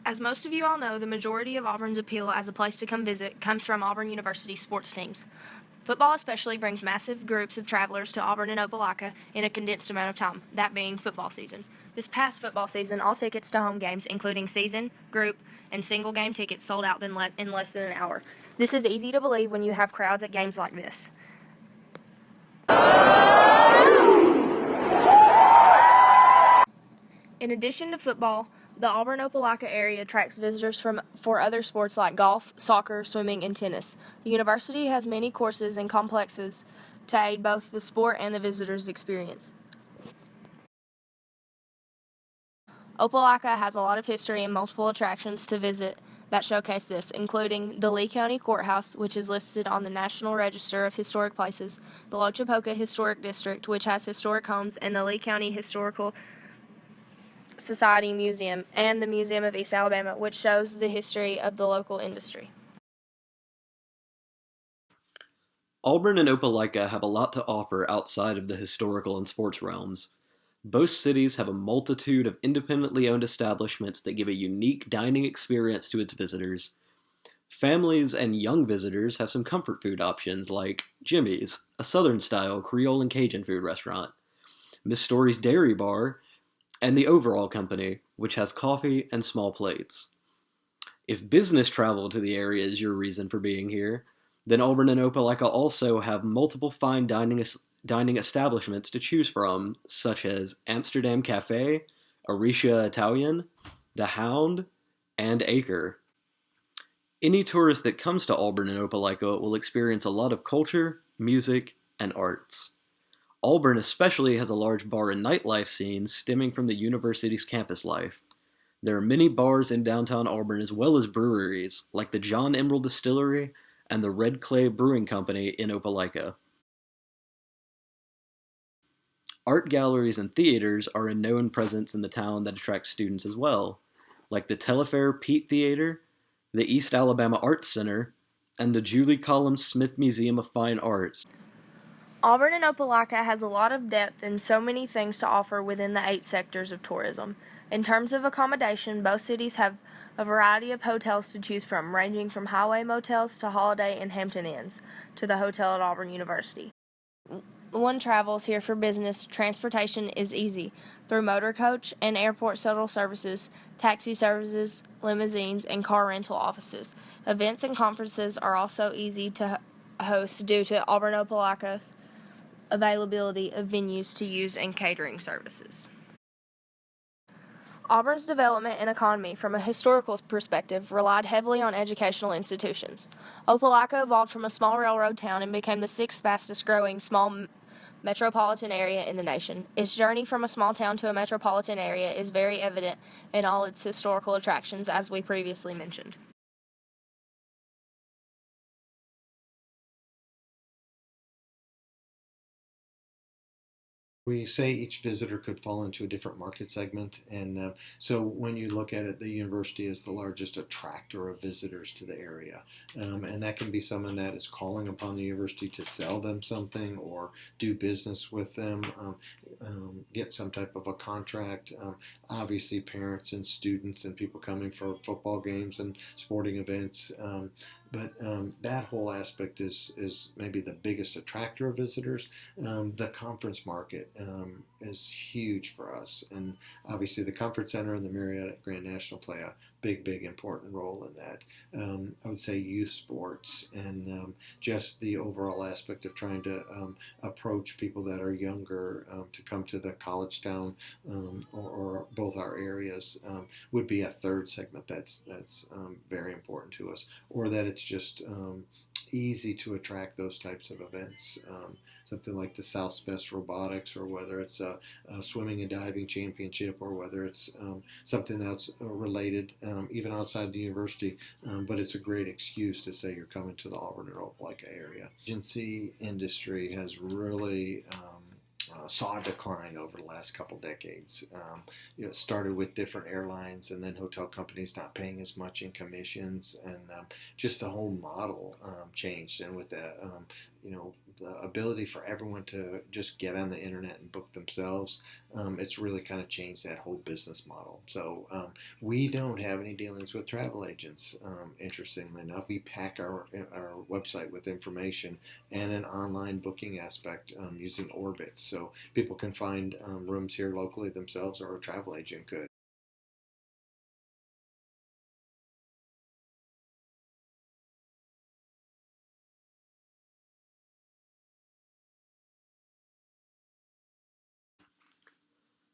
As most of you all know, the majority of Auburn's appeal as a place to come visit comes from Auburn University's sports teams. Football especially brings massive groups of travelers to Auburn and Opelika in a condensed amount of time, that being football season. This past football season, all tickets to home games, including season, group, and single game tickets, sold out in less than an hour. This is easy to believe when you have crowds at games like this. In addition to football, the Auburn-Opelika area attracts visitors for other sports like golf, soccer, swimming, and tennis. The university has many courses and complexes to aid both the sport and the visitor's experience. Opelika has a lot of history and multiple attractions to visit that showcase this, including the Lee County Courthouse, which is listed on the National Register of Historic Places, the Lochapoka Historic District, which has historic homes, and the Lee County Historical Society Museum, and the Museum of East Alabama, which shows the history of the local industry. Auburn and Opelika have a lot to offer outside of the historical and sports realms. Both cities have a multitude of independently owned establishments that give a unique dining experience to its visitors. Families and young visitors have some comfort food options like Jimmy's, a Southern-style Creole and Cajun food restaurant, Miss Story's Dairy Bar, and the Overall Company, which has coffee and small plates. If business travel to the area is your reason for being here, then Auburn and Opelika also have multiple fine dining establishments to choose from, such as Amsterdam Cafe, Arisha Italian, The Hound, and Acre. Any tourist that comes to Auburn and Opelika will experience a lot of culture, music, and arts. Auburn especially has a large bar and nightlife scene stemming from the university's campus life. There are many bars in downtown Auburn as well as breweries, like the John Emerald Distillery and the Red Clay Brewing Company in Opelika. Art galleries and theaters are a known presence in the town that attracts students as well, like the Telfair Pete Theater, the East Alabama Arts Center, and the Julie Collins Smith Museum of Fine Arts. Auburn and Opelika has a lot of depth and so many things to offer within the 8 sectors of tourism. In terms of accommodation, both cities have a variety of hotels to choose from, ranging from highway motels to Holiday and Hampton Inns to the hotel at Auburn University. One travels here for business, transportation is easy through motor coach and airport shuttle services, taxi services, limousines, and car rental offices. Events and conferences are also easy to host due to Auburn Opelika's availability of venues to use and catering services. Auburn's development and economy, from a historical perspective, relied heavily on educational institutions. Opelika evolved from a small railroad town and became the 6th fastest growing small metropolitan area in the nation. Its journey from a small town to a metropolitan area is very evident in all its historical attractions, as we previously mentioned. We say each visitor could fall into a different market segment, and so when you look at it, the university is the largest attractor of visitors to the area, and that can be someone that is calling upon the university to sell them something or do business with them, get some type of a contract. Obviously, parents and students and people coming for football games and sporting events. But that whole aspect is maybe the biggest attractor of visitors. The conference market is huge for us, and obviously the Comfort Center and the Marriott at Grand National play a big important role in that. I would say youth sports and just the overall aspect of trying to approach people that are younger to come to the college town or both our areas would be a third segment that's very important to us, or that it's just easy to attract those types of events. Something like the South's Best Robotics, or whether it's a swimming and diving championship, or whether it's something that's related even outside the university, but it's a great excuse to say you're coming to the Auburn and Opelika area. Agency industry has really saw a decline over the last couple decades. It started with different airlines and then hotel companies not paying as much in commissions, and just the whole model changed. And with the ability for everyone to just get on the internet and book themselves, it's really kind of changed that whole business model. So we don't have any dealings with travel agents. Interestingly enough, we pack our website with information and an online booking aspect using Orbitz, so people can find rooms here locally themselves, or a travel agent could.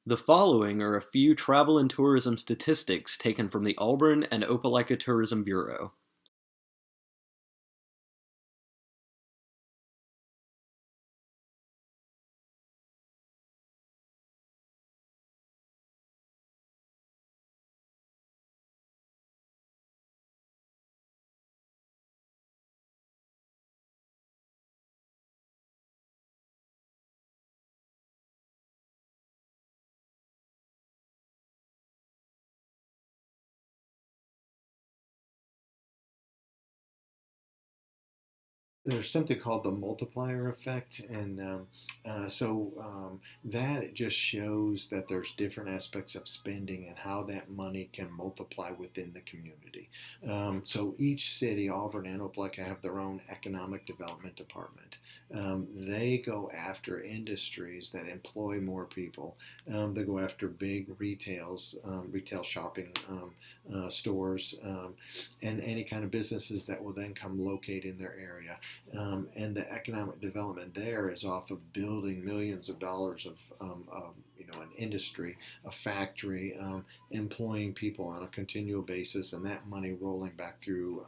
The following are a few travel and tourism statistics taken from the Auburn and Opelika Tourism Bureau. There's something called the multiplier effect, and that just shows that there's different aspects of spending and how that money can multiply within the community. So each city, Auburn and Opelika, have their own economic development department. They go after industries that employ more people. They go after big retail shopping stores, and any kind of businesses that will then come locate in their area. And the economic development there is off of building millions of dollars of an industry, a factory, employing people on a continual basis, and that money rolling back through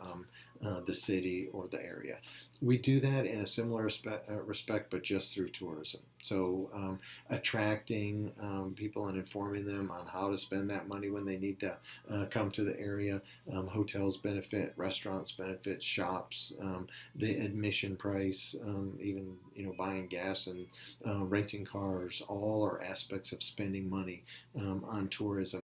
the city or the area. We do that in a similar respect, but just through tourism. So attracting people and informing them on how to spend that money when they need to come to the area. Hotels benefit, restaurants benefit, shops, the admission price, even buying gas and renting cars. All are aspects of spending money on tourism.